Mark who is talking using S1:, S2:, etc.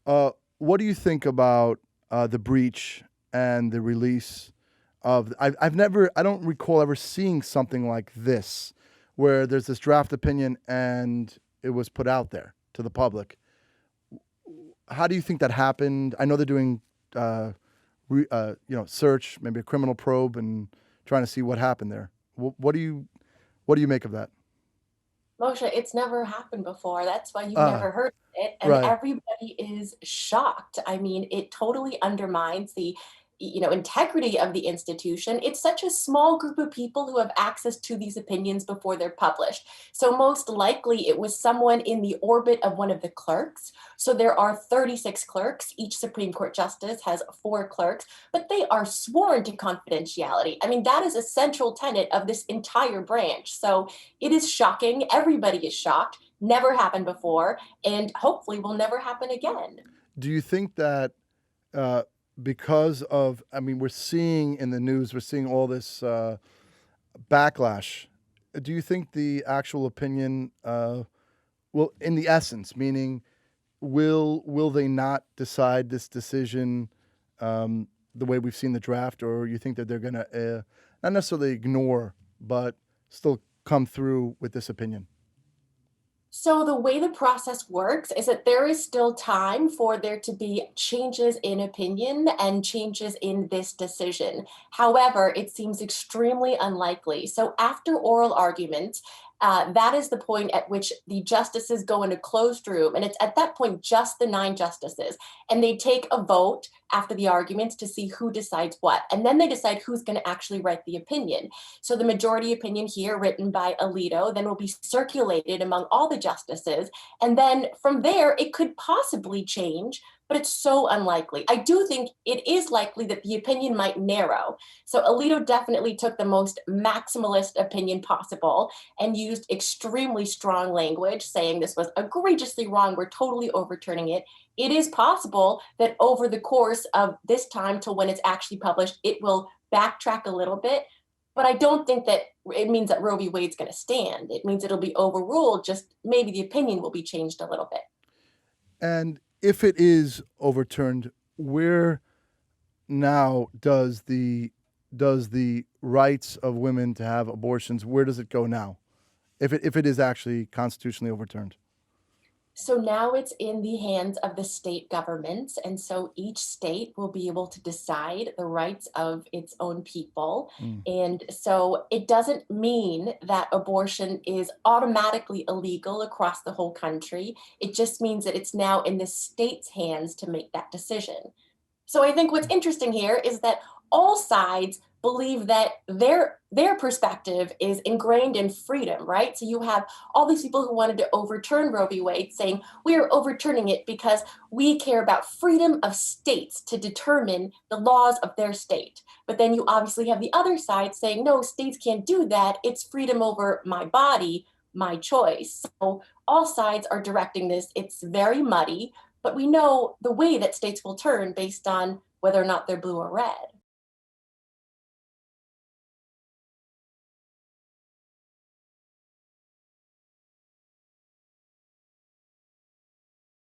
S1: What do you think about the breach and the release of? I don't recall ever seeing something like this, where there's this draft opinion and it was put out there to the public. How do you think that happened? I know they're doing, search, maybe a criminal probe, and trying to see what happened there. What do you make of that?
S2: Moshe, it's never happened before. That's why you've
S1: Uh,
S2: never heard of it. And
S1: right.
S2: everybody is shocked. I mean, it totally undermines the integrity of the institution. It's such a small group of people who have access to these opinions before they're published. So most likely it was someone in the orbit of one of the clerks. So there are 36 clerks. Each Supreme Court justice has four clerks, but they are sworn to confidentiality. I mean, that is a central tenet of this entire branch. So it is shocking. Everybody is shocked. Never happened before, and hopefully will never happen again.
S1: Do you think that uh, because of, I mean, we're seeing in the news, we're seeing all this backlash. Do you think the actual opinion will, in the essence, meaning, will they not decide this decision the way we've seen the draft, or you think that they're going to not necessarily ignore, but still come through with this opinion?
S2: So the way the process works is that there is still time for there to be changes in opinion and changes in this decision. However, it seems extremely unlikely. So after oral arguments, that is the point at which the justices go in a closed room, and it's at that point just the nine justices, and they take a vote after the arguments to see who decides what, and then they decide who's going to actually write the opinion. So the majority opinion here, written by Alito, then will be circulated among all the justices. And then from there, it could possibly change, but it's so unlikely. I do think it is likely that the opinion might narrow. So Alito definitely took the most maximalist opinion possible and used extremely strong language, saying this was egregiously wrong. We're totally overturning it. It is possible that over the course of this time till when it's actually published, it will backtrack a little bit, but I don't think that it means that Roe v. Wade's going to stand. It means it'll be overruled, just maybe the opinion will be changed a little bit.
S1: And if it is overturned, where now does the rights of women to have abortions, where does it go now? If it is actually constitutionally overturned.
S2: So now it's in the hands of the state governments. And so each state will be able to decide the rights of its own people.
S1: Mm.
S2: And so it doesn't mean that abortion is automatically illegal across the whole country. It just means that it's now in the state's hands to make that decision. So I think what's interesting here is that all sides believe that their perspective is ingrained in freedom, right? So you have all these people who wanted to overturn Roe v. Wade saying we are overturning it because we care about freedom of states to determine the laws of their state. But then you obviously have the other side saying no, states can't do that. It's freedom over my body, my choice. So all sides are directing this. It's very muddy, but we know the way that states will turn based on whether or not they're blue or red.